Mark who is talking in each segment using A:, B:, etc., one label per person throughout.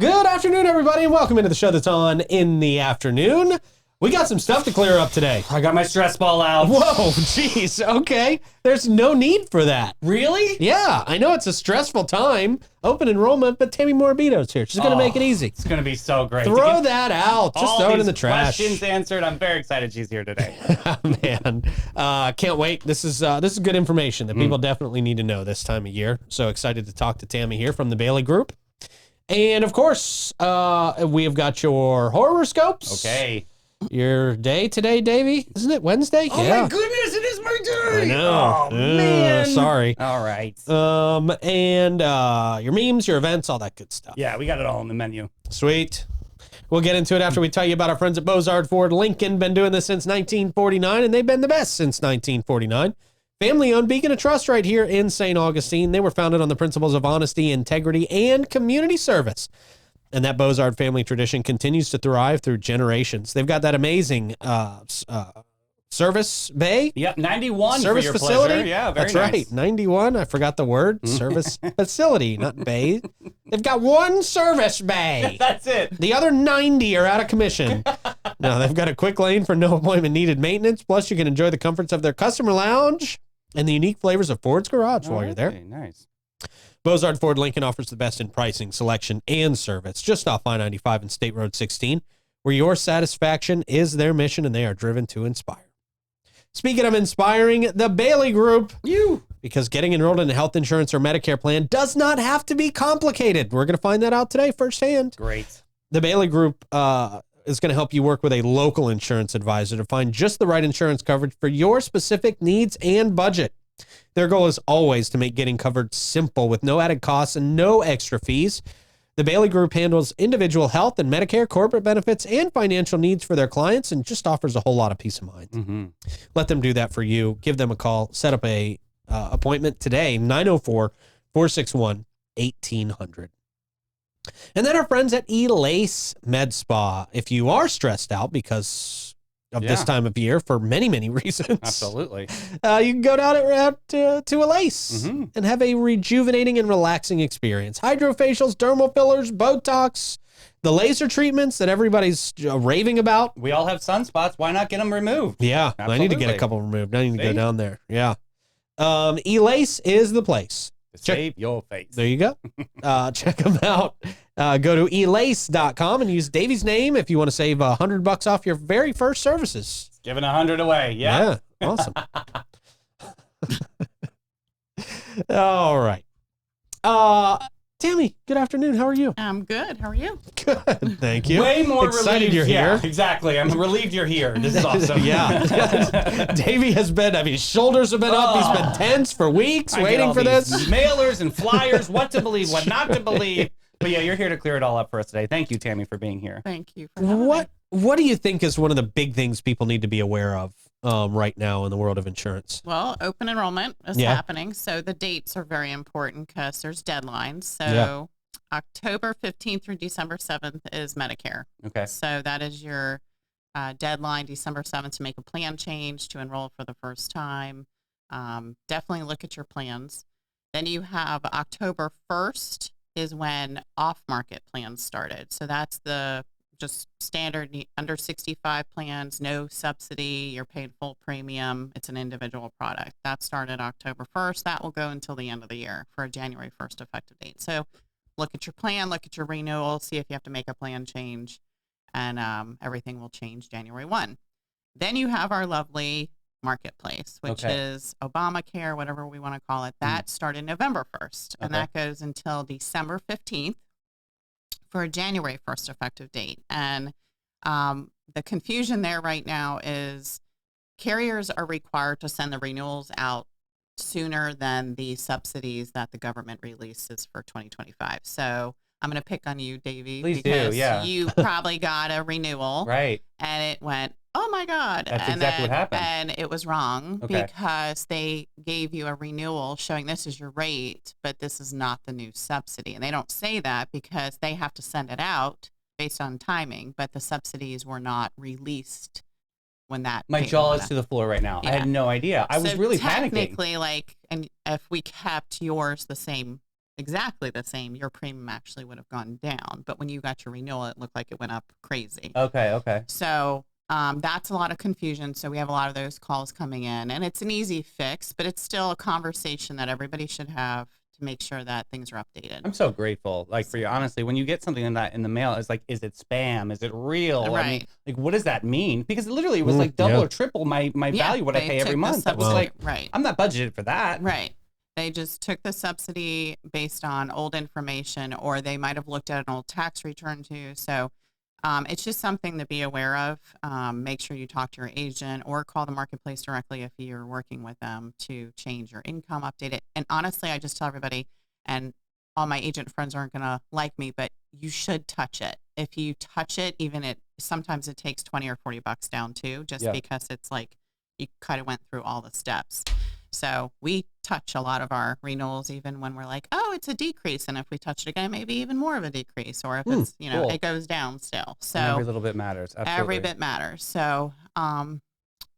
A: Good afternoon, everybody, and welcome into the show that's on in the afternoon. We got some stuff to clear up today.
B: I got my stress ball out.
A: Whoa, jeez, okay. There's no need for that.
B: Really?
A: Yeah, I know it's a stressful time, open enrollment, but Tammy Morabito's here. She's going to make it easy.
B: It's going to be so great.
A: Throw that out. Just throw it in the trash.
B: Questions answered. I'm very excited she's here today.
A: Man, can't wait. This is good information that people definitely need to know this time of year. So excited to talk to Tammy here from the Bailey Group. And, of course, we have got your horoscopes.
B: Okay.
A: Your day today, Davey? Isn't it Wednesday?
B: Oh, my goodness, it is my day.
A: I know.
B: Oh, man.
A: Sorry.
B: All right.
A: And your memes, your events, all that good stuff.
B: Yeah, we got it all in the menu.
A: Sweet. We'll get into it after we tell you about our friends at Bozard Ford Lincoln. Been doing this since 1949, and they've been the best since 1949. Family-owned beacon of trust right here in St. Augustine. They were founded on the principles of honesty, integrity, and community service. And that Bozard family tradition continues to thrive through generations. They've got that amazing service bay.
B: Yep, 91
A: service
B: for your
A: facility.
B: Pleasure. Yeah, very
A: That's
B: nice.
A: right. 91. I forgot the word. Service facility, not bay. They've got one service bay.
B: That's it.
A: The other 90 are out of commission. No, they've got a quick lane for no appointment needed maintenance. Plus, you can enjoy the comforts of their customer lounge and the unique flavors of Ford's Garage while you're there.
B: Nice.
A: Bozard Ford Lincoln offers the best in pricing, selection, and service just off I-95 and State Road 16, where your satisfaction is their mission and they are driven to inspire. Speaking of inspiring, the Bailey Group. Because getting enrolled in a health insurance or Medicare plan does not have to be complicated. We're going to find that out today firsthand.
B: Great.
A: The Bailey Group is going to help you work with a local insurance advisor to find just the right insurance coverage for your specific needs and budget. Their goal is always to make getting covered simple with no added costs and no extra fees. The Bailey Group handles individual health and Medicare, corporate benefits, and financial needs for their clients and just offers a whole lot of peace of mind. Let them do that for you. Give them a call. Set up a appointment today, 904-461-1800. And then our friends at Elace Med Spa. If you are stressed out because of this time of year for many, many reasons.
B: Absolutely.
A: You can go down to Elace and have a rejuvenating and relaxing experience. Hydrofacials, dermal fillers, Botox, the laser treatments that everybody's raving about.
B: We all have sunspots. Why not get them removed?
A: Yeah,
B: Absolutely.
A: I need to get a couple removed. I need to go down there. Yeah. Elace is the place.
B: Save your face.
A: There you go. Check them out. Go to elace.com and use Davey's name if you want to save $100 off your very first services.
B: Giving 100 away. Yeah.
A: Awesome. All right. Tammy, good afternoon. How are you?
C: I'm good. How are you?
A: Good. Thank you.
B: Way more
A: excited
B: relieved.
A: you're here.
B: Yeah, exactly. I'm relieved you're here. This is awesome.
A: Yeah. Davey has been, his shoulders have been up. He's been tense for weeks
B: I get
A: waiting
B: all
A: for
B: these
A: this.
B: mailers and flyers, what to believe, what not to believe. But yeah, you're here to clear it all up for us today. Thank you, Tammy, for being here.
C: Thank you for having me.
A: What do you think is one of the big things people need to be aware of right now in the world of insurance?
C: Well, open enrollment is happening, so the dates are very important because there's deadlines. So October 15th through December 7th is Medicare.
B: Okay.
C: So that is your deadline, December 7th, to make a plan change, to enroll for the first time. Definitely look at your plans. Then you have October 1st is when off-market plans started. So that's the just standard under 65 plans, no subsidy, you're paid full premium. It's an individual product. That started October 1st. That will go until the end of the year for a January 1st effective date. So look at your plan, look at your renewal, see if you have to make a plan change, and everything will change January 1. Then you have our lovely marketplace, which is Obamacare, whatever we want to call it. That started November 1st, and that goes until December 15th. For a January 1st effective date. And the confusion there right now is carriers are required to send the renewals out sooner than the subsidies that the government releases for 2025. So I'm going to pick on you, Davey, because you probably got a renewal.
B: Right.
C: And it went, oh my God.
B: That's exactly what happened.
C: And it was wrong because they gave you a renewal showing this is your rate, but this is not the new subsidy. And they don't say that because they have to send it out based on timing, but the subsidies were not released when that.
B: My jaw is to the floor right now. I had no idea. I was really panicking.
C: Technically, and if we kept yours the same exactly the same, your premium actually would have gone down. But when you got your renewal, it looked like it went up crazy.
B: Okay. Okay.
C: So that's a lot of confusion. So we have a lot of those calls coming in, and it's an easy fix, but it's still a conversation that everybody should have to make sure that things are updated.
B: I'm so grateful, like, for you. Honestly, when you get something in the mail, it's like, is it spam? Is it real? I mean,
C: Right.
B: like, what does that mean? Because literally, it was like double
A: yeah.
B: or triple my
C: Yeah,
B: value what I
C: they
B: pay every
C: took the
B: month. That was
C: subsidy.
B: like,
C: Right.
B: I'm not budgeted for that.
C: Right. They just took the subsidy based on old information, or they might have looked at an old tax return too. So it's just something to be aware of. Make sure you talk to your agent or call the marketplace directly if you're working with them to change your income, update it. And honestly, I just tell everybody, and all my agent friends aren't going to like me, but you should touch it. If you touch it, sometimes it takes 20 or 40 bucks down too, just
B: Yeah.
C: because it's like you kind of went through all the steps. So we touch a lot of our renewals, even when we're like, oh, it's a decrease. And if we touch it again, maybe even more of a decrease. Or if it's,
B: cool.
C: it goes down still. So
B: And every little bit matters. Absolutely.
C: every bit matters. So, and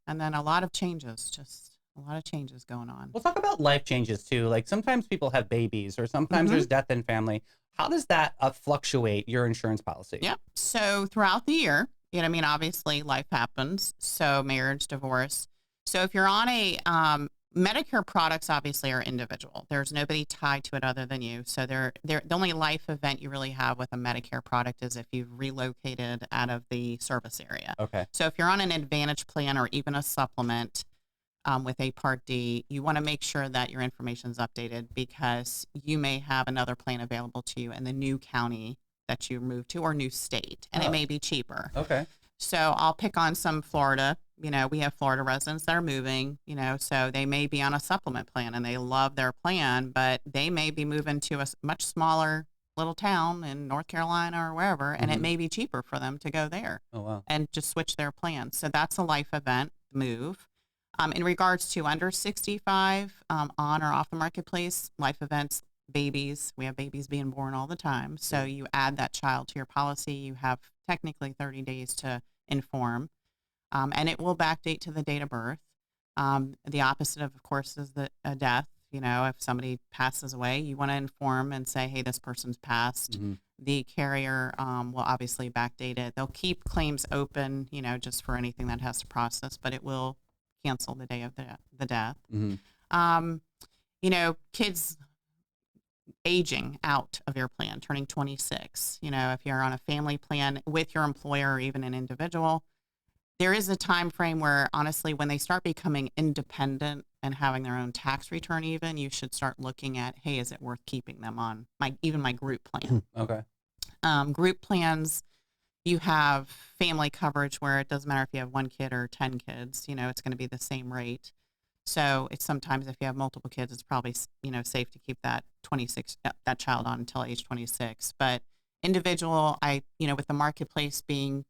C: then a lot of changes, just a lot of changes going on.
B: We'll talk about life changes too. Like sometimes people have babies, or sometimes there's death in family. How does that fluctuate your insurance policy?
C: Yep. So throughout the year, obviously life happens. So marriage, divorce. So if you're on a Medicare products, obviously are individual. There's nobody tied to it other than you. So the only life event you really have with a Medicare product is if you've relocated out of the service area.
B: Okay.
C: So if you're on an Advantage plan or even a supplement with a Part D, you want to make sure that your information is updated, because you may have another plan available to you in the new county that you moved to or new state, and it may be cheaper.
B: Okay.
C: So I'll pick on some Florida. We have Florida residents that are moving, so they may be on a supplement plan and they love their plan, but they may be moving to a much smaller little town in North Carolina or wherever, and it may be cheaper for them to go there.
B: Oh, wow.
C: And just switch their plan. So that's a life event move. In regards to under 65, on or off the marketplace, life events, babies, we have babies being born all the time. So you add that child to your policy. You have technically 30 days to inform, and it will backdate to the date of birth. The opposite of course, is a death. If somebody passes away, you want to inform and say, hey, this person's passed. The carrier will obviously backdate it. They'll keep claims open, just for anything that has to process, but it will cancel the day of the death. Kids aging out of your plan, turning 26. If you're on a family plan with your employer or even an individual, there is a time frame where honestly, when they start becoming independent and having their own tax return, even, you should start looking at, hey, is it worth keeping them on my group plan?
B: Okay.
C: Group plans, you have family coverage where it doesn't matter if you have 1 kid or 10 kids, it's going to be the same rate. So it's sometimes if you have multiple kids, it's probably, safe to keep that that child on until age 26. But individual, with the marketplace being,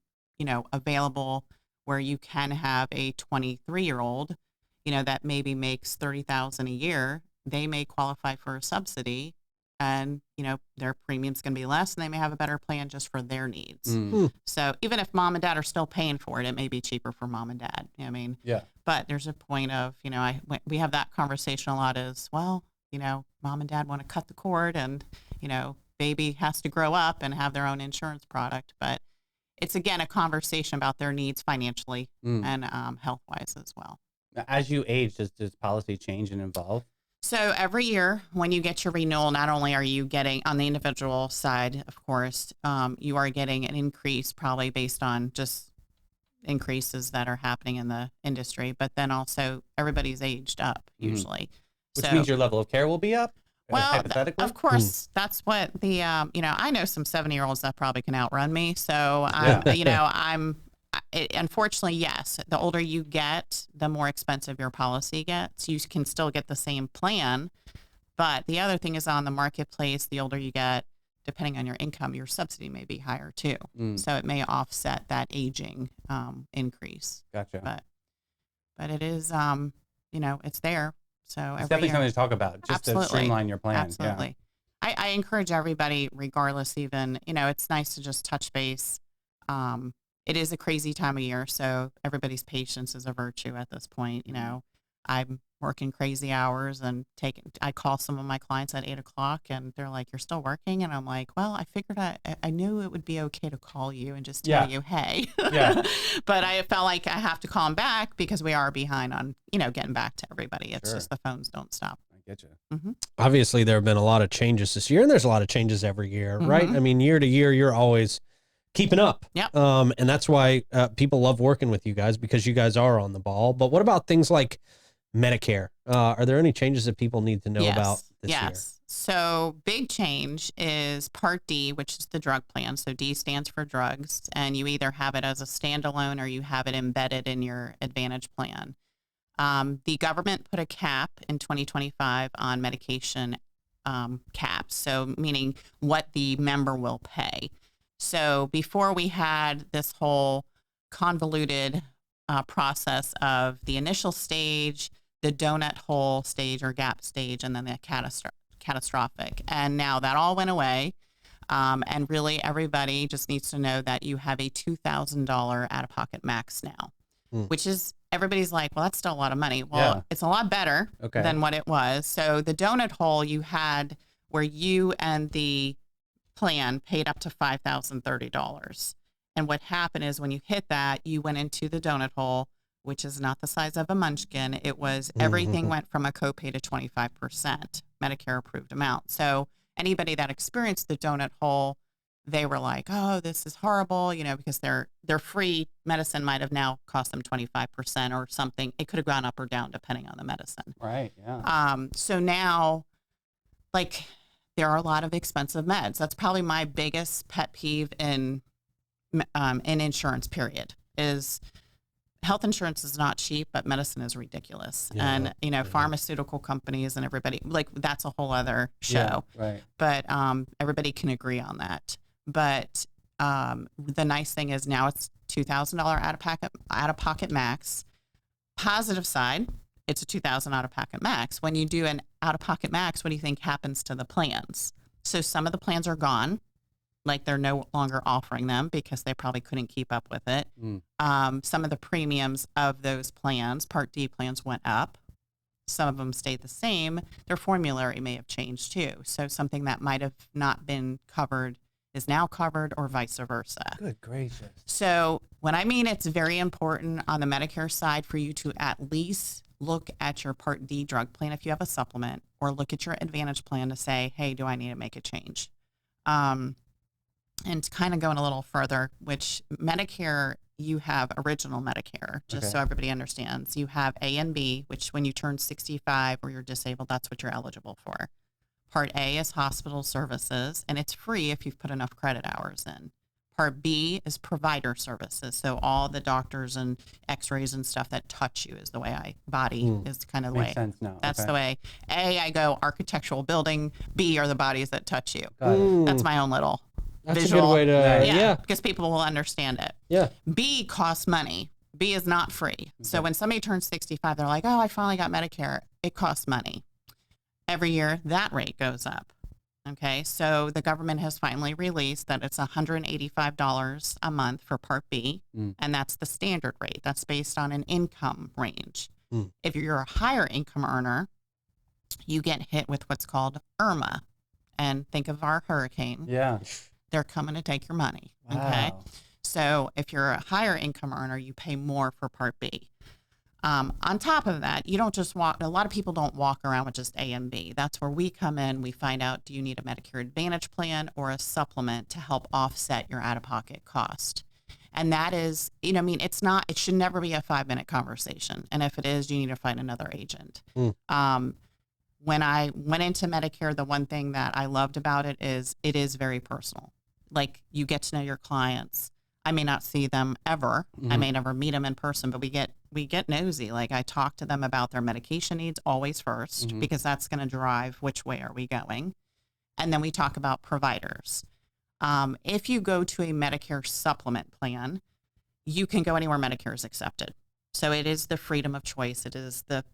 C: available where you can have a 23-year-old, that maybe makes $30,000 a year, they may qualify for a subsidy, and, their premium's going to be less, and they may have a better plan just for their needs. So even if mom and dad are still paying for it, it may be cheaper for mom and dad.
B: Yeah.
C: But there's a point of, we have that conversation a lot is, well, mom and dad want to cut the cord, and, baby has to grow up and have their own insurance product. But it's, again, a conversation about their needs financially and health-wise as well.
B: As you age, does policy change and evolve?
C: So every year when you get your renewal, not only are you getting on the individual side, of course, you are getting an increase probably based on just increases that are happening in the industry, but then also everybody's aged up usually.
B: Which means your level of care will be up?
C: Well,
B: hypothetically?
C: of course, that's what the, I know some 70-year-olds that probably can outrun me. So, unfortunately, yes, the older you get, the more expensive your policy gets. You can still get the same plan. But the other thing is, on the marketplace, the older you get, depending on your income, your subsidy may be higher too. So it may offset that aging increase.
B: Gotcha.
C: But it is, it's there. So
B: it's definitely something to talk about, just to streamline your plan.
C: Absolutely. Yeah. I encourage everybody, regardless, even, it's nice to just touch base. It is a crazy time of year, so everybody's patience is a virtue at this point. I'm working crazy hours and I call some of my clients at 8 o'clock and they're like, "You're still working?" And I'm like, "Well, I figured I knew it would be okay to call you and just tell you, hey."
B: Yeah.
C: But I felt like I have to call them back because we are behind on, getting back to everybody. It's
B: Sure.
C: just the phones don't stop.
B: I get you.
C: Mm-hmm.
A: Obviously, there have been a lot of changes this year, and there's a lot of changes every year, right?
C: Mhm.
A: I mean, year to year, you're always keeping up.
C: Yep.
A: And that's why people love working with you guys, because you guys are on the ball. But what about things like Medicare? Are there any changes that people need to know about this year?
C: Yes. So big change is Part D, which is the drug plan. So D stands for drugs, and you either have it as a standalone or you have it embedded in your Advantage plan. The government put a cap in 2025 on medication caps, so meaning what the member will pay. So before we had this whole convoluted process of the initial stage, the donut hole stage or gap stage, and then the catastrophic. And now that all went away. And really everybody just needs to know that you have a $2,000 out-of-pocket max now, which is, everybody's like, well, that's still a lot of money. Well, it's a lot better than what it was. So the donut hole you had where you and the plan paid up to $5,030. And what happened is when you hit that, you went into the donut hole, which is not the size of a munchkin. It was everything went from a copay to 25% Medicare approved amount. So anybody that experienced the donut hole, they were like, oh, this is horrible, because their free medicine might have now cost them 25% or something. It could have gone up or down depending on the medicine.
B: Right. Yeah.
C: So now, there are a lot of expensive meds. That's probably my biggest pet peeve in insurance, period, is health insurance is not cheap, but medicine is ridiculous.
A: Yeah.
C: And, pharmaceutical companies and everybody, that's a whole other show.
B: Yeah, right.
C: But everybody can agree on that. But the nice thing is now it's $2,000 out-of-pocket max. Positive side, it's a $2,000 out-of-pocket max. When you do an out-of-pocket max, what do you think happens to the plans? So some of the plans are gone, like they're no longer offering them because they probably couldn't keep up with it. Some of the premiums of those plans, Part D plans, went up. Some of them stayed the same. Their formulary may have changed too. So something that might have not been covered is now covered, or vice versa.
B: Good gracious.
C: So when I mean it's very important on the Medicare side for you to at least look at your Part D drug plan if you have a supplement, or look at your Advantage plan to say, hey, do I need to make a change? And to kind of going a little further, which Medicare, you have original Medicare, just so everybody understands. You have A and B, which when you turn 65 or you're disabled, that's what you're eligible for. Part A is hospital services, and it's free if you've put enough credit hours in. Part B is provider services. So all the doctors and x-rays and stuff that touch you is the way body is kind of the
B: Makes
C: way.
B: sense now.
C: That's the way. A, I go architectural building. B are the bodies that touch you.
B: Got it.
C: That's my own little
A: That's
C: visual.
A: a good way to, yeah.
C: Because people will understand it.
A: Yeah.
C: B costs money. B is not free. So when somebody turns 65, they're like, oh, I finally got Medicare. It costs money. Every year, that rate goes up. Okay, so the government has finally released that it's $185 a month for Part B, and that's the standard rate. That's based on an income range. If you're a higher income earner, you get hit with what's called IRMA. And think of our hurricane.
B: Yeah.
C: They're coming to take your money.
B: Wow.
C: Okay, so if you're a higher income earner, you pay more for Part B. On top of that, you don't just walk, a lot of people don't walk around with just A and B. That's where we come in. We find out, do you need a Medicare Advantage plan or a supplement to help offset your out-of-pocket cost? And that is, it should never be a 5-minute conversation. And if it is, you need to find another agent. When I went into Medicare, the one thing that I loved about it is very personal. Like, you get to know your clients. I may not see them ever. I may never meet them in person, but we get nosy. Like, I talk to them about their medication needs always first, because that's going to drive which way are we going. And then we talk about providers. If you go to a Medicare supplement plan, you can go anywhere Medicare is accepted. So it is the freedom of choice. It is the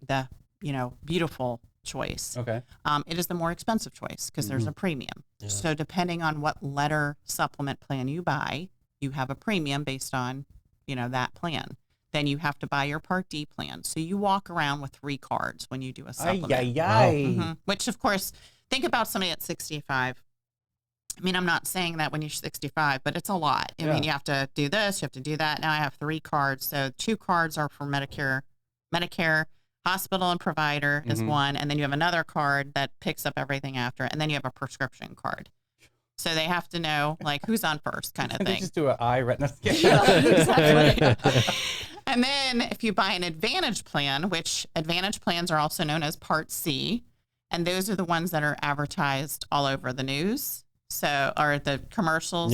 C: beautiful choice.
B: Okay.
C: It is the more expensive choice because there's a premium. Yeah. So depending on what letter supplement plan you buy, you have a premium based on, that plan. then you have to buy your Part D plan. So you walk around with 3 cards when you do a supplement. Which, of course, think about somebody at 65. I mean, I'm not saying that when you're 65, but it's a lot. I mean, you have to do this, you have to do that. Now I have 3 cards. So 2 cards are for Medicare, hospital and provider is one. And then you have another card that picks up everything after. And then you have a prescription card. So they have to know, like, who's on first kind of thing.
B: They just do an eye retina scan.
C: Exactly. And then if you buy an Advantage plan, which Advantage plans are also known as Part C, and those are the ones that are advertised all over the news. So, or the commercials,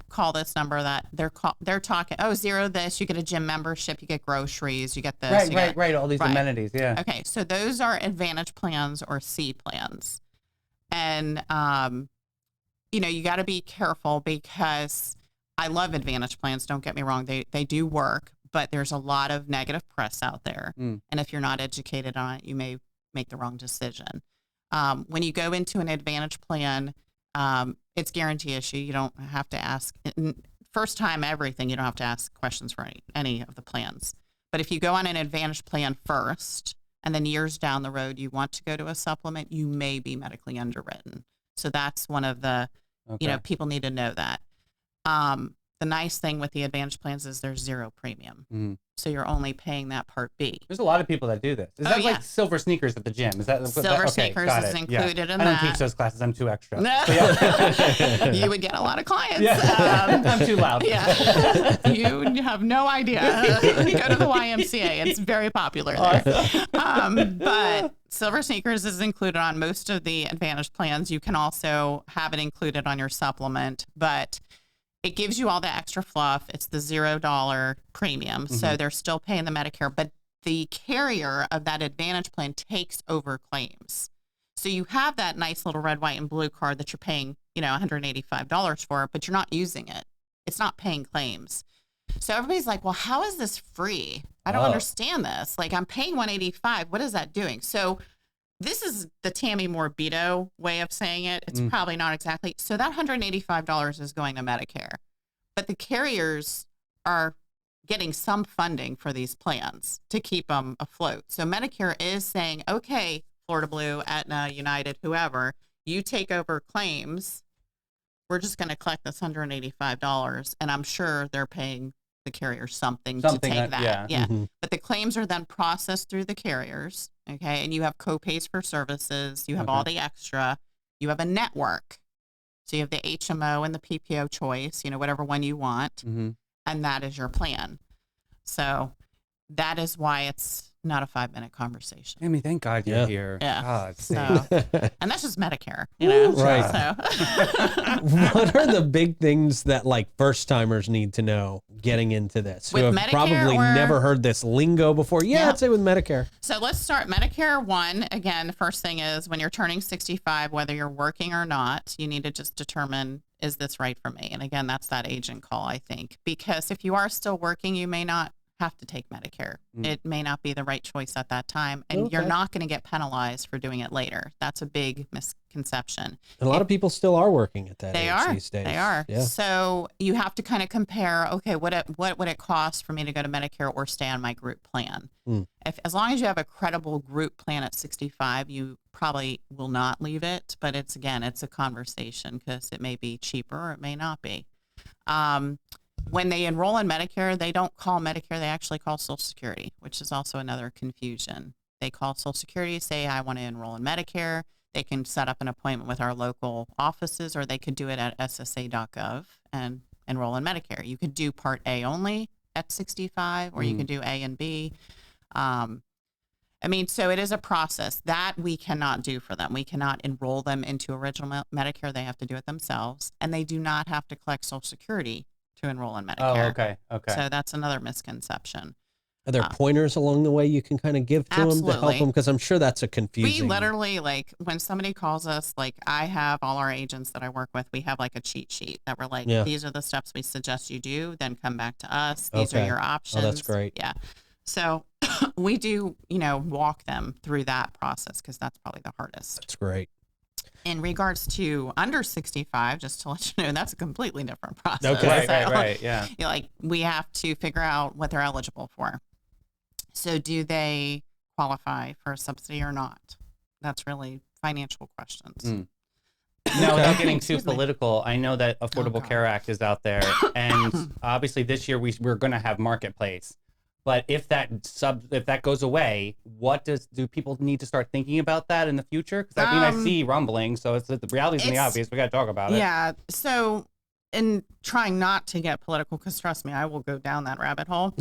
C: call this number that they're talking, zero this, you get a gym membership, you get groceries, you get this.
B: Right. All these amenities. Yeah.
C: Okay. So those are Advantage plans or C plans. And, you got to be careful because I love Advantage plans. Don't get me wrong. They do work, but there's a lot of negative press out there. And if you're not educated on it, you may make the wrong decision. When you go into an Advantage plan, it's guarantee issue. You don't have to ask first time everything. You don't have to ask questions for any of the plans. But if you go on an Advantage plan first, and then years down the road, you want to go to a supplement, you may be medically underwritten. So that's one of the, people need to know that. The nice thing with the Advantage plans is there's 0 premium. So you're only paying that Part B.
B: There's a lot of people that do this. Is that like silver sneakers at the gym? Is that
C: silver sneakers is included in that?
B: I don't teach those classes. I'm too extra.
C: No. You would get a lot of clients.
B: Yeah. I'm too loud.
C: Yeah. You have no idea. You go to the YMCA. It's very popular there. But silver sneakers is included on most of the Advantage plans. You can also have it included on your supplement, but it gives you all the extra fluff. It's the $0 premium. So they're still paying the Medicare, but the carrier of that Advantage plan takes over claims. So you have that nice little red, white, and blue card that you're paying, $185 for, but you're not using it. It's not paying claims. So everybody's like, well, how is this free? I don't understand this. Like, I'm paying $185. What is that doing? So this is the Tammy Morabito way of saying it. It's probably not exactly. So that $185 is going to Medicare, but the carriers are getting some funding for these plans to keep them afloat. So Medicare is saying, okay, Florida Blue, Aetna, United, whoever, you take over claims. We're just going to collect this $185. And I'm sure they're paying the carrier something to take that. Yeah. But the claims are then processed through the carriers. Okay. And you have co-pays for services. You have all the extra. You have a network. So you have the HMO and the PPO choice, whatever one you want. And that is your plan. So that is why it's not a 5-minute conversation.
B: Amy, thank God you're here.
C: Yeah.
B: God,
C: so, and that's just Medicare,
A: Right.
C: So.
A: What are the big things that first timers need to know getting into this?
C: With
A: who have
C: Medicare
A: probably never heard this lingo before. Yeah, I'd say with Medicare.
C: So let's start Medicare 1. Again, the first thing is when you're turning 65, whether you're working or not, you need to just determine, is this right for me? And again, that's that agent call, I think, because if you are still working, you may not have to take Medicare. It may not be the right choice at that time, and you're not going to get penalized for doing it later. That's a big misconception.
A: And a lot of people still are working at that age these days.
C: They are.
A: Yeah.
C: So you have to kind of compare, okay, what would it cost for me to go to Medicare or stay on my group plan? As long as you have a credible group plan at 65, you probably will not leave it. But it's a conversation because it may be cheaper or it may not be. When they enroll in Medicare, they don't call Medicare, they actually call Social Security, which is also another confusion. They call Social Security, say, I want to enroll in Medicare. They can set up an appointment with our local offices, or they could do it at ssa.gov and enroll in Medicare. You could do Part A only at 65, or you could do A and B. So it is a process that we cannot do for them. We cannot enroll them into original Medicare. They have to do it themselves, and they do not have to collect Social Security to enroll in Medicare.
B: Oh, okay.
C: So that's another misconception.
A: Are there pointers along the way you can kind of give to them to help them? Because I'm sure that's a confusing.
C: We literally, when somebody calls us, I have all our agents that I work with, we have a cheat sheet that we're these are the steps we suggest you do, then come back to us. These are your options.
A: Oh, that's great.
C: Yeah. So we do, walk them through that process because that's probably the hardest.
A: That's great.
C: In regards to under 65, just to let you know, that's a completely different process.
A: Okay.
B: Right. Yeah.
C: Like we have to figure out what they're eligible for. So do they qualify for a subsidy or not? That's really financial questions.
B: Now, without getting too
C: Excuse me.
B: political, I know that Affordable
C: God.
B: Care Act is out there, and obviously this year we're going to have Marketplace. But if that goes away, do people need to start thinking about that in the future? Because I mean, I see rumbling, so it's the reality's in the obvious. We got to talk about it.
C: Yeah. So, in trying not to get political, because trust me, I will go down that rabbit hole.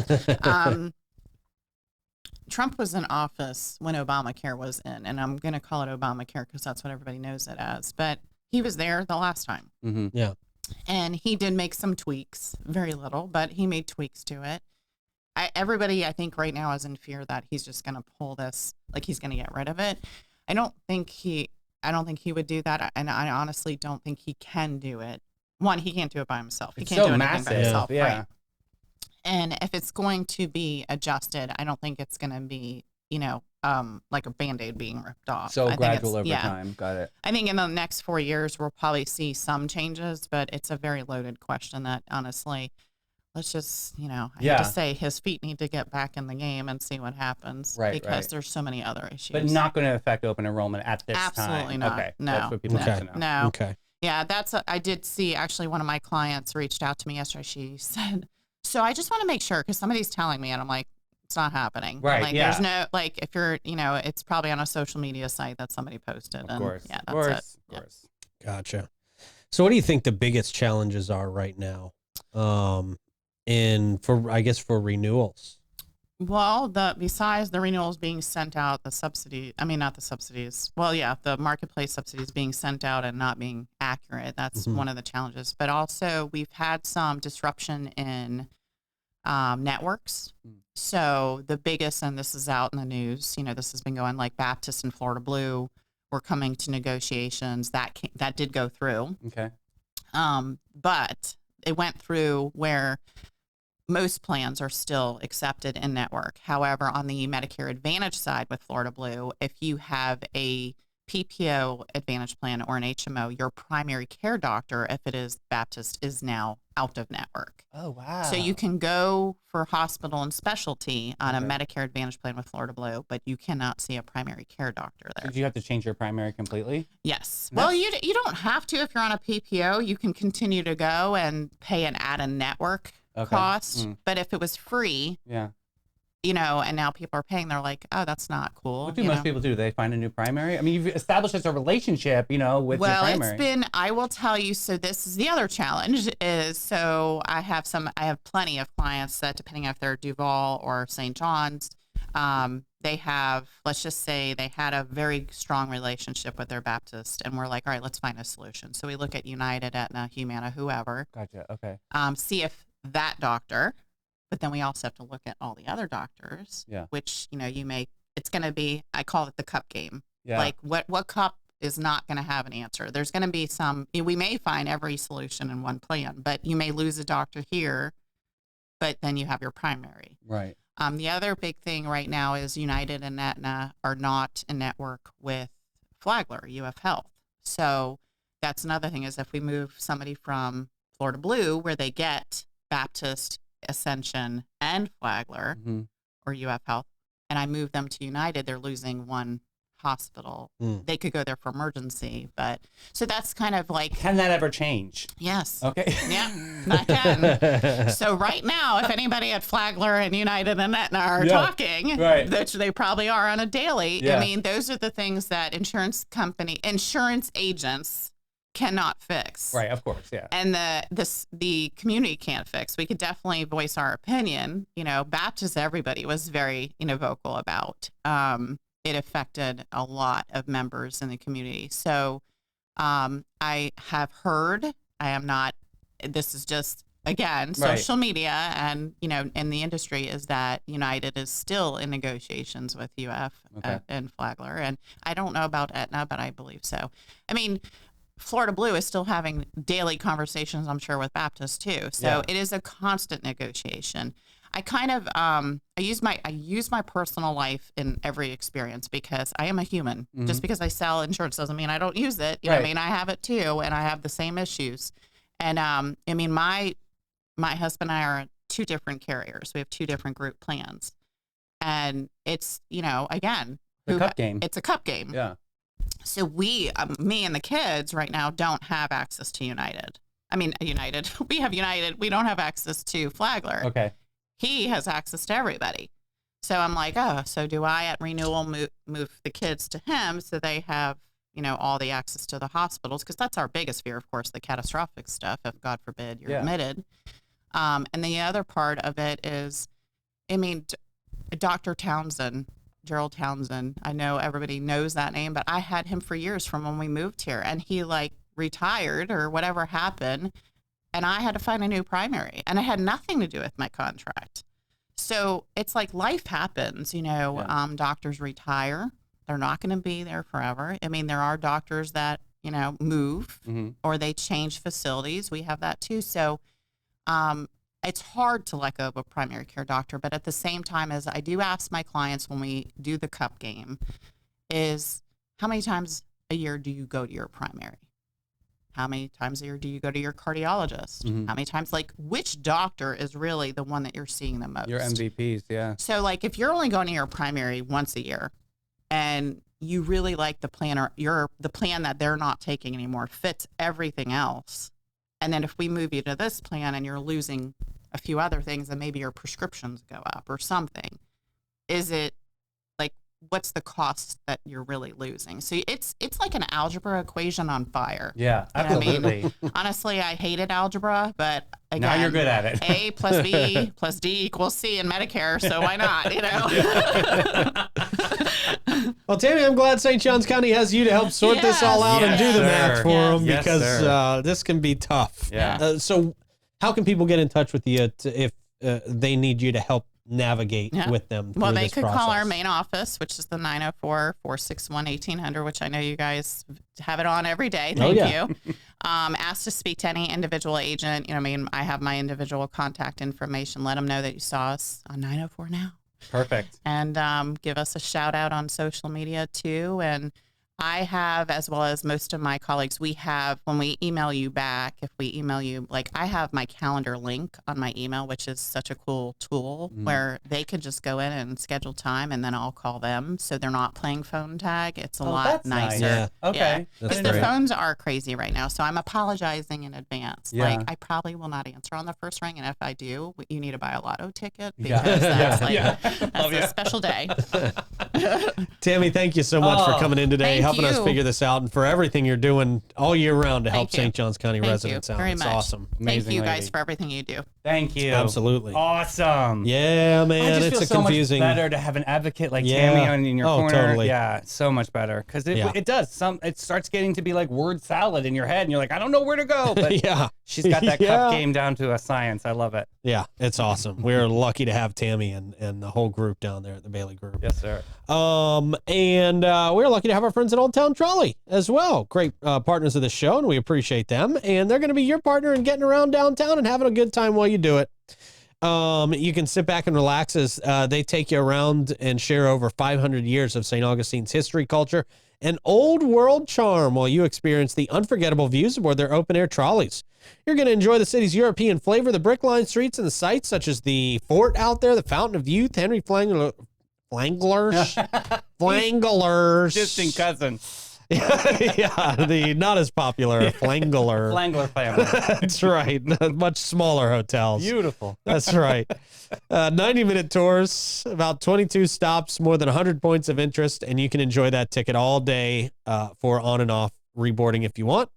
C: Trump was in office when Obamacare was in, and I'm going to call it Obamacare because that's what everybody knows it as. But he was there the last time.
B: Mm-hmm.
A: Yeah.
C: And he did make some tweaks, very little, but he made tweaks to it. Everybody, I think, right now is in fear that he's just going to pull this, like he's going to get rid of it. I don't think he would do that, and I honestly don't think he can do it. One, he can't do it by himself. He
B: It's
C: can't
B: so
C: do anything
B: massive.
C: by himself,
B: Yeah.
C: right? And if it's going to be adjusted, I don't think it's going to be, like a Band-Aid being ripped off.
B: So
C: I think
B: gradual
C: it's-
B: over time. Got it.
C: I think in the next 4 years, we'll probably see some changes, but it's a very loaded question that honestly, let's just, I hate to say his feet need to get back in the game and see what happens.
B: Right,
C: because
B: right.
C: there's so many other issues.
B: But not going to affect open enrollment at this time.
C: Absolutely not.
B: Okay.
C: No.
B: That's what people
A: Okay.
B: need to know.
C: No.
A: Okay.
C: Yeah, I did see actually one of my clients reached out to me yesterday. She said, so I just want to make sure because somebody's telling me and I'm like, it's not happening.
B: Right,
C: Like
B: yeah.
C: there's no, like if you're, it's probably on a social media site that somebody posted.
B: Of course.
C: Yeah,
B: Of
C: that's
B: course.
C: it.
B: Of
C: Yeah.
B: course.
A: Gotcha. So what do you think the biggest challenges are right now? For renewals?
C: Well, besides the renewals being sent out, the marketplace subsidies being sent out and not being accurate. That's one of the challenges. But also we've had some disruption in networks. So the biggest, and this is out in the news, this has been going like Baptist and Florida Blue were coming to negotiations that did go through.
B: Okay.
C: But it went through where most plans are still accepted in network. However, on the Medicare Advantage side with Florida Blue, if you have a PPO Advantage plan or an HMO, your primary care doctor, if it is Baptist, is now out of network.
B: Oh, wow.
C: So you can go for hospital and specialty on a
B: Okay.
C: Medicare Advantage plan with Florida Blue, but you cannot see a primary care doctor there.
B: Did you have to change your primary completely?
C: Yes. Well, you don't have to if you're on a PPO. You can continue to go and pay an add-in-network cost. But if it was free,
B: Yeah.
C: and now people are paying, they're like, oh, that's not cool.
B: What do most people do? Do they find a new primary? I mean, you've established as a relationship, with your primary.
C: I will tell you, so this is the other challenge is, so I have plenty of clients that depending if they're Duval or St. John's, they have, let's just say they had a very strong relationship with their Baptist and we're like, all right, let's find a solution. So we look at United, Aetna, Humana, whoever,
B: Gotcha. Okay.
C: see if that doctor, but then we also have to look at all the other doctors, which, it's going to be, I call it the cup game.
B: Yeah.
C: Like what cup is not going to have an answer? There's going to be we may find every solution in one plan, but you may lose a doctor here, but then you have your primary.
B: Right.
C: The other big thing right now is United and Aetna are not in network with Flagler, UF Health. So that's another thing is if we move somebody from Florida Blue where they get Baptist, Ascension, and Flagler or UF Health, and I move them to United, they're losing one hospital. They could go there for emergency, but so that's kind of like.
B: Can that ever change?
C: Yes.
B: Okay.
C: Yeah, I can. So right now, if anybody at Flagler and United and Aetna are talking,
B: right.
C: which they probably are on a daily,
B: Yeah.
C: I mean, those are the things that insurance agents cannot fix.
B: Right. Of course. Yeah.
C: And the community can't fix. We could definitely voice our opinion. Baptist, everybody was very, vocal about. It affected a lot of members in the community. So I have heard, this is just, again, social media and, in the industry is that United is still in negotiations with UF and Flagler. And I don't know about Aetna, but I believe so. I mean, Florida Blue is still having daily conversations, I'm sure, with Baptist too. So it is a constant negotiation. I kind of I use my personal life in every experience because I am a human. Just because I sell insurance doesn't mean I don't use it. You know what I mean? I have it too, and I have the same issues. And I mean, my husband and I are 2 different carriers. We have 2 different group plans, and it's, you know, again,
B: The cup game.
C: It's a cup game.
B: Yeah.
C: So we, me and the kids right now don't have access to United. I mean, United. We have United. We don't have access to Flagler.
B: Okay.
C: He has access to everybody. So I'm like, oh, so do I at renewal move the kids to him so they have, you know, all the access to the hospitals? Because that's our biggest fear, of course, the catastrophic stuff, if God forbid you're admitted. And the other part of it is, I mean, Dr. Townsend, Gerald Townsend, I know everybody knows that name, but I had him for years from when we moved here, and he like retired or whatever happened, and I had to find a new primary, and it had nothing to do with my contract. So it's like life happens, you know. Doctors retire. They're not going to be there forever. I mean, there are doctors that, you know, move or they change facilities. We have that too. So it's hard to let go of a primary care doctor, but at the same time, as I do ask my clients when we do the cup game, is how many times a year do you go to your primary? How many times a year do you go to your cardiologist? How many times, like, which doctor is really the one that you're seeing the most?
B: Your MVPs, yeah.
C: So, like, if you're only going to your primary once a year and you really like the plan, or the plan that they're not taking anymore fits everything else, and then if we move you to this plan and you're losing a few other things and maybe your prescriptions go up or something, is it like, what's the cost that you're really losing? So it's like an algebra equation on fire.
B: Yeah,
C: You know what I mean?
B: absolutely.
C: Honestly, I hated algebra, but again,
B: Now you're good at it.
C: A plus B plus D equals C in Medicare, so why not, you know?
A: Well, Tammy, I'm glad St. Johns County has you to help sort this all out and do the math for them,
B: Yes,
A: because this can be tough.
B: Yeah.
A: So how can people get in touch with you if they need you to help navigate with them through
C: Well, they
A: this
C: could
A: process?
C: call our main office, which is the 904-461-1800, which I know you guys have it on every day. Thank you. Ask to speak to any individual agent. You know, I mean, I have my individual contact information. Let them know that you saw us on 904 now.
B: Perfect.
C: And give us a shout out on social media too. And I have, as well as most of my colleagues, we have, when we email you back, if we email you, like, I have my calendar link on my email, which is such a cool tool where they can just go in and schedule time, and then I'll call them. So they're not playing phone tag. It's a lot
B: that's
C: nicer.
B: nice.
A: Yeah.
B: Okay.
C: Because the phones are crazy right now. So I'm apologizing in advance.
B: Yeah.
C: Like, I probably will not answer on the first ring. And if I do, you need to buy a lotto ticket,
B: Yeah.
C: because that's like,
B: Yeah.
C: that's a special day.
A: Tammy, thank you so much for coming in today,
C: thank
A: helping us
C: you.
A: figure this out, and for everything you're doing all year round to help
C: Thank you.
A: St. Johns County
C: Thank
A: residents
C: you
A: out.
C: very
A: It's
C: much.
A: awesome.
C: Thank
B: Amazing
C: you
B: lady.
C: guys for everything you do.
B: Thank you.
A: Absolutely.
B: Awesome.
A: Yeah, man,
B: I just
A: it's
B: feel
A: a
B: so
A: confusing.
B: much better to have an advocate like
A: Yeah.
B: Tammy in your
A: Oh,
B: corner.
A: totally.
B: Yeah, so much better, because
A: Yeah.
B: it does. It starts getting to be like word salad in your head, and you're like, I don't know where to go. But
A: Yeah.
B: she's got that
A: Yeah.
B: cup game down to a science. I love it.
A: Yeah, it's awesome. We're lucky to have Tammy and the whole group down there at the Bailey Group.
B: Yes, sir.
A: And we're lucky to have our friends at Old Town Trolley as well. Great partners of the show, and we appreciate them. And they're going to be your partner in getting around downtown and having a good time while you do it. You can sit back and relax as they take you around and share over 500 years of St. Augustine's history, culture, and old world charm while you experience the unforgettable views aboard their open-air trolleys. You're going to enjoy the city's European flavor, the brick-lined streets, and the sights such as the fort out there, the Fountain of Youth, Henry Flanglers,
B: Distant cousin.
A: yeah, the not as popular Flangler.
B: Flangler family.
A: That's right. Much smaller hotels.
B: Beautiful.
A: That's right. 90-minute tours, about 22 stops, more than 100 points of interest, and you can enjoy that ticket all day for on and off reboarding if you want.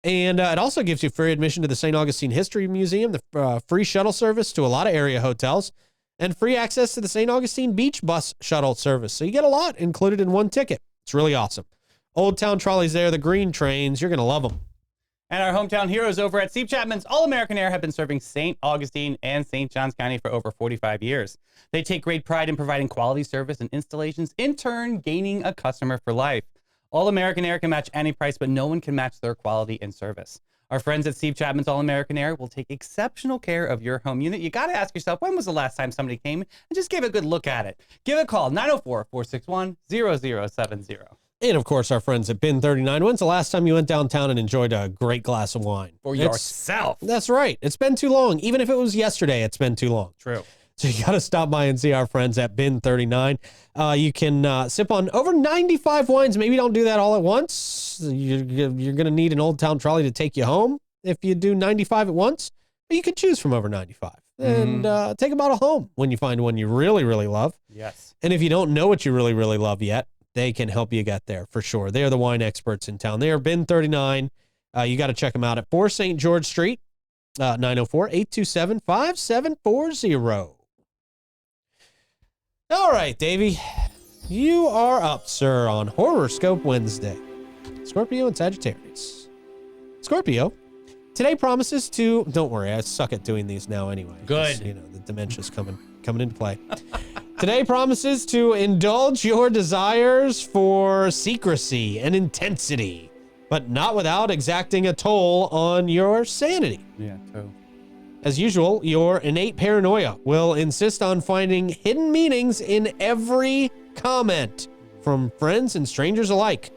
A: And it also gives you free admission to the St. Augustine History Museum, the free shuttle service to a lot of area hotels, and free access to the St. Augustine Beach Bus shuttle service. So you get a lot included in one ticket. It's really awesome. Old Town Trolley's there, the green trains. You're going to love them.
B: And our hometown heroes over at Steve Chapman's All-American Air have been serving St. Augustine and St. Johns County for over 45 years. They take great pride in providing quality service and installations, in turn gaining a customer for life. All-American Air can match any price, but no one can match their quality and service. Our friends at Steve Chapman's All-American Air will take exceptional care of your home unit. You got to ask yourself, when was the last time somebody came and just gave a good look at it? Give it a call, 904-461-0070.
A: And of course, our friends at Bin 39. When's the last time you went downtown and enjoyed a great glass of wine?
B: For yourself.
A: That's right. It's been too long. Even if it was yesterday, it's been too long.
B: True.
A: So you got to stop by and see our friends at Bin 39. You can sip on over 95 wines. Maybe don't do that all at once. You're going to need an Old Town trolley to take you home if you do 95 at once. But you can choose from over 95 and take a bottle home when you find one you really, really love.
B: Yes.
A: And if you don't know what you really, really love yet, they can help you get there for sure. They are the wine experts in town. They are Bin 39. You got to check them out at 4 St. George Street, 904-827-5740. All right, Davey, you are up, sir, on Horoscope Wednesday. Scorpio and Sagittarius. Scorpio, today promises to, don't worry, I suck at doing these now anyway.
B: Good.
A: You know, the dementia's coming into play. Today promises to indulge your desires for secrecy and intensity, but not without exacting a toll on your sanity.
B: Yeah, totally.
A: As usual, your innate paranoia will insist on finding hidden meanings in every comment from friends and strangers alike.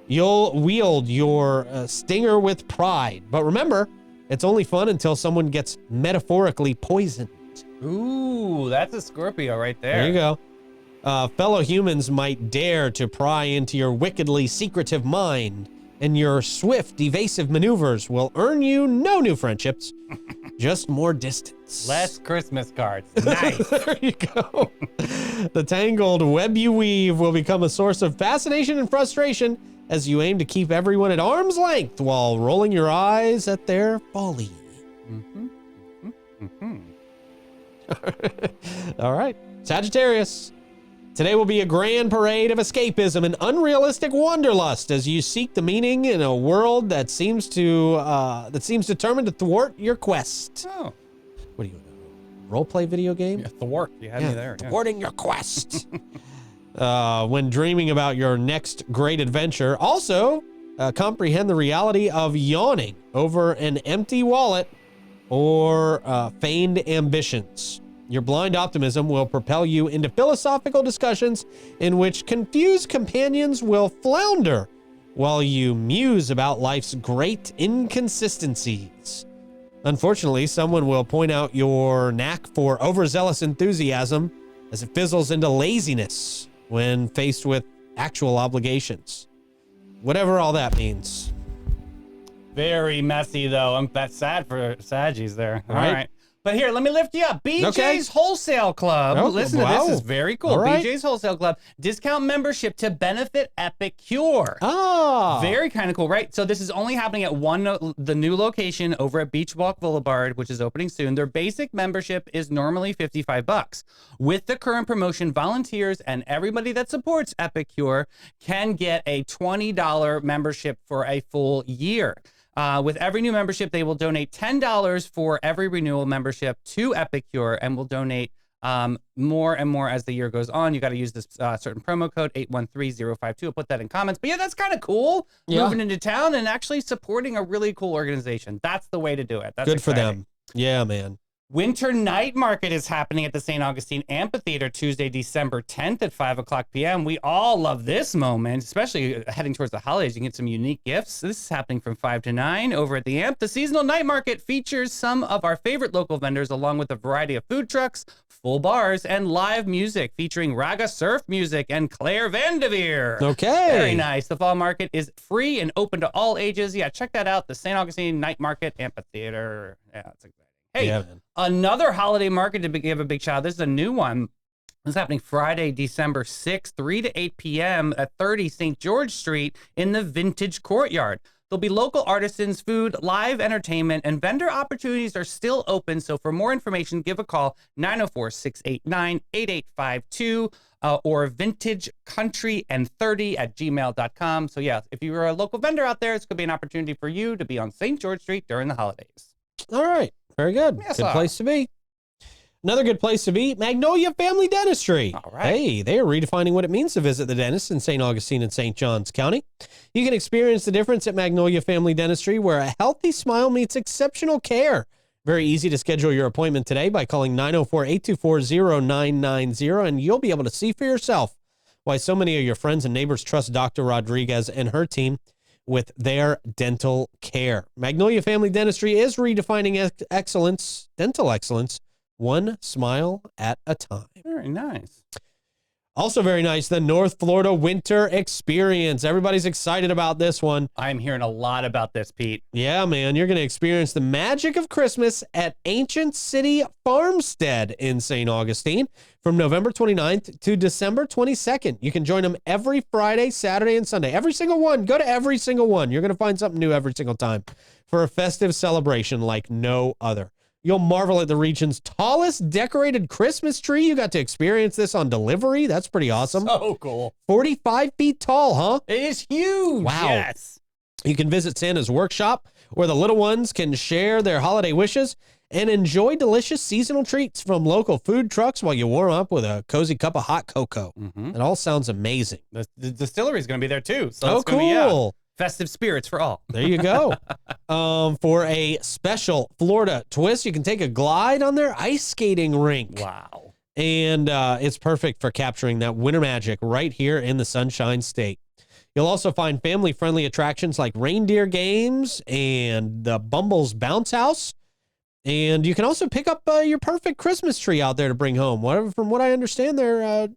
A: You'll wield your stinger with pride, but remember, it's only fun until someone gets metaphorically poisoned.
B: Ooh, that's a Scorpio right there.
A: There you go. Fellow humans might dare to pry into your wickedly secretive mind, and your swift, evasive maneuvers will earn you no new friendships, just more distance.
B: Less Christmas cards. Nice.
A: There you go. The tangled web you weave will become a source of fascination and frustration as you aim to keep everyone at arm's length while rolling your eyes at their folly. All right. Sagittarius. Today will be a grand parade of escapism and unrealistic wanderlust as you seek the meaning in a world that seems determined to thwart your quest.
B: Oh.
A: What are you, a role-play video game?
B: Yeah, thwart. You had me there. Yeah.
A: Thwarting your quest. When dreaming about your next great adventure, also comprehend the reality of yawning over an empty wallet or feigned ambitions. Your blind optimism will propel you into philosophical discussions in which confused companions will flounder while you muse about life's great inconsistencies. Unfortunately, someone will point out your knack for overzealous enthusiasm as it fizzles into laziness when faced with actual obligations. Whatever all that means.
B: Very messy, though. I'm that's sad for Saggies there. All
A: Right.
B: right. But here, let me lift you up. BJ's
A: Okay.
B: Wholesale Club.
A: Oh,
B: Listen to
A: wow.
B: this. Is very cool.
A: All right.
B: BJ's Wholesale Club. Discount membership to benefit Epicure.
A: Ah.
B: Very kind of cool, right? So this is only happening at the new location over at Beach Walk Boulevard, which is opening soon. Their basic membership is normally $55. With the current promotion, volunteers and everybody that supports Epicure can get a $20 membership for a full year. With every new membership, they will donate $10 for every renewal membership to Epicure and will donate more and more as the year goes on. You got to use this certain promo code 813052. I'll put that in comments. But yeah, that's kind of cool.
A: Yeah.
B: Moving into town and actually supporting a really cool organization. That's the way to do it. That's
A: Good for
B: exciting.
A: them. Yeah, man.
B: Winter Night Market is happening at the St. Augustine Amphitheater Tuesday, December 10th at 5 o'clock p.m. We all love this moment, especially heading towards the holidays. You can get some unique gifts. This is happening from 5 to 9 over at the Amp. The seasonal night market features some of our favorite local vendors along with a variety of food trucks, full bars, and live music featuring Raga Surf Music and Claire Vandeveer.
A: Okay.
B: Very nice. The fall market is free and open to all ages. Yeah, check that out. The St. Augustine Night Market Amphitheater. Yeah, that's exciting. Hey,
A: Yeah, man.
B: another holiday market to give a big shout out. This is a new one. This is happening Friday, December 6th, 3 to 8 p.m. at 30 St. George Street in the Vintage Courtyard. There'll be local artisans, food, live entertainment, and vendor opportunities are still open. So for more information, give a call 904-689-8852 or vintagecountryand30@gmail.com. So yeah, if you're a local vendor out there, this could be an opportunity for you to be on St. George Street during the holidays.
A: All right. Very good.
B: Yes,
A: Good
B: sir.
A: place to be. Another good place to be, Magnolia Family Dentistry.
B: All right.
A: Hey, they are redefining what it means to visit the dentist in St. Augustine and St. Johns County. You can experience the difference at Magnolia Family Dentistry, where a healthy smile meets exceptional care. Very easy to schedule your appointment today by calling 904-824-0990, and you'll be able to see for yourself why so many of your friends and neighbors trust Dr. Rodriguez and her team with their dental care. Magnolia Family Dentistry is redefining excellence, dental excellence, one smile at a time.
B: Very nice.
A: Also very nice, the North Florida Winter Experience. Everybody's excited about this one.
B: I'm hearing a lot about this, Pete.
A: Yeah, man, you're going to experience the magic of Christmas at Ancient City Farmstead in St. Augustine from November 29th to December 22nd. You can join them every Friday, Saturday, and Sunday. Every single one. Go to every single one. You're going to find something new every single time for a festive celebration like no other. You'll marvel at the region's tallest decorated Christmas tree. You got to experience this on delivery. That's pretty awesome.
B: So cool.
A: 45 feet tall, huh?
B: It is huge.
A: Wow.
B: Yes.
A: You can visit Santa's workshop where the little ones can share their holiday wishes and enjoy delicious seasonal treats from local food trucks while you warm up with a cozy cup of hot cocoa. It all sounds amazing.
B: The distillery is going to be there too. So
A: Oh,
B: it's gonna be,
A: cool.
B: festive spirits for all.
A: There you go. For a special Florida twist, you can take a glide on their ice skating rink.
B: Wow.
A: And it's perfect for capturing that winter magic right here in the Sunshine State. You'll also find family-friendly attractions like reindeer games and the Bumble's Bounce House. And you can also pick up your perfect Christmas tree out there to bring home. From what I understand, they're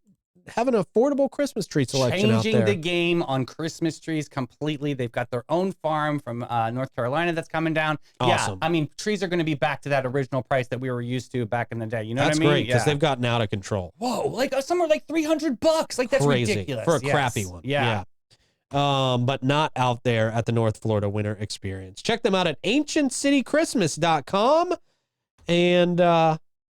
A: having an affordable Christmas tree selection out there.
B: Changing the game on Christmas trees completely. They've got their own farm from North Carolina that's coming down.
A: Awesome.
B: Yeah, I mean, trees are going to be back to that original price that we were used to back in the day. You know
A: That's
B: what I mean?
A: great because they've gotten out of control.
B: Whoa, like somewhere like $300. Like that's
A: Crazy
B: ridiculous
A: for a
B: Yes.
A: crappy one.
B: Yeah.
A: But not out there at the North Florida Winter Experience. Check them out at ancientcitychristmas.com. And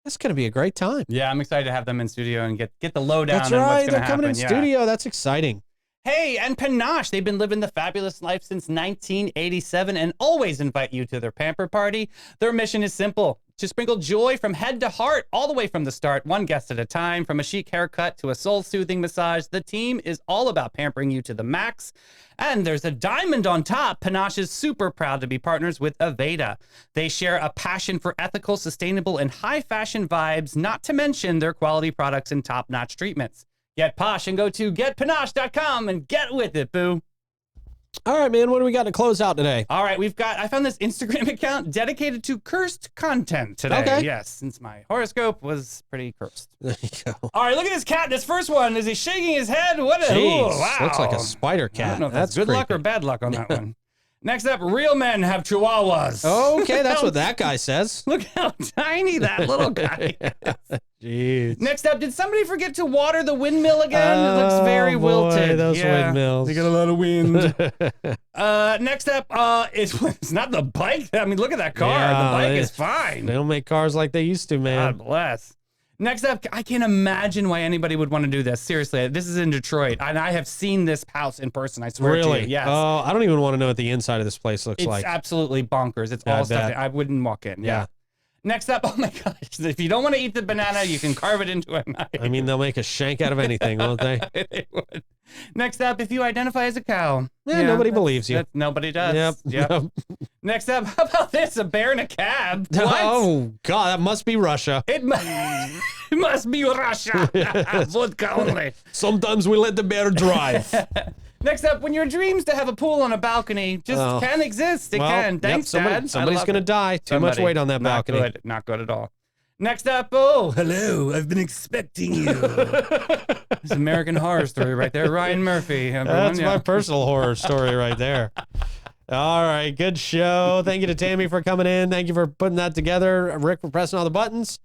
A: it's going to be a great time.
B: Yeah, I'm excited to have them in studio and get the lowdown.
A: That's
B: on
A: right.
B: What's
A: They're
B: gonna
A: coming in
B: happen.
A: studio. That's exciting.
B: Hey, and Panache, they've been living the fabulous life since 1987 and always invite you to their pamper party. Their mission is simple: to sprinkle joy from head to heart, all the way from the start, one guest at a time. From a chic haircut to a soul-soothing massage, the team is all about pampering you to the max. And there's a diamond on top. Panache is super proud to be partners with Aveda. They share a passion for ethical, sustainable, and high-fashion vibes, not to mention their quality products and top-notch treatments. Get posh and go to getpanache.com and get with it, boo.
A: All right, man. What do we got to close out today?
B: All right, I found this Instagram account dedicated to cursed content today.
A: Okay.
B: Yes, since my horoscope was pretty cursed.
A: There you go.
B: All right, look at this cat. This first one, is he shaking his head? What a,
A: Jeez,
B: ooh, wow.
A: looks like a spider cat.
B: I don't know if
A: That's
B: that's good luck or
A: creepy.
B: bad luck on that one. Next up, real men have chihuahuas.
A: Okay, that's what that guy says.
B: Look how tiny that little guy is.
A: Jeez.
B: Next up, did somebody forget to water the windmill again? It looks very wilted.
A: Those
B: Yeah.
A: windmills.
B: They got a lot of wind. Next up, it's not the bike. I mean, look at that car.
A: Yeah,
B: the bike
A: they-
B: is fine.
A: They don't make cars like they used to, man.
B: God bless. Next up, I can't imagine why anybody would want to do this. Seriously, this is in Detroit, and I have seen this house in person. I swear to
A: Really?
B: you. Yes.
A: Oh, I don't even want to know what the inside of this place looks
B: It's
A: like.
B: absolutely bonkers. It's
A: Yeah, I
B: all stuff.
A: bet.
B: I wouldn't walk in.
A: Yeah.
B: Yeah. Next up, oh my gosh, if you don't want to eat the banana, you can carve it into a knife.
A: I mean, they'll make a shank out of anything, won't they?
B: They would. Next up, if you identify as a cow.
A: Yeah, nobody believes you.
B: Nobody does. Yep.
A: Yep.
B: Next up, how about this? A bear in a cab. What?
A: Oh, God, that must be Russia.
B: It must be Russia. Vodka only.
A: Sometimes we let the bear drive.
B: Next up, when your dreams to have a pool on a balcony just can exist. It can. Thanks, Dad.
A: Somebody's going to die. Too much weight on that balcony.
B: Not good. Not good at all. Next up, oh, hello. I've been expecting you. This American Horror Story right there. Ryan Murphy. Everyone,
A: That's
B: yeah.
A: my personal horror story right there. All right, good show. Thank you to Tammy for coming in. Thank you for putting that together. Rick for pressing all the buttons.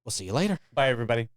A: We'll see you later.
B: Bye, everybody.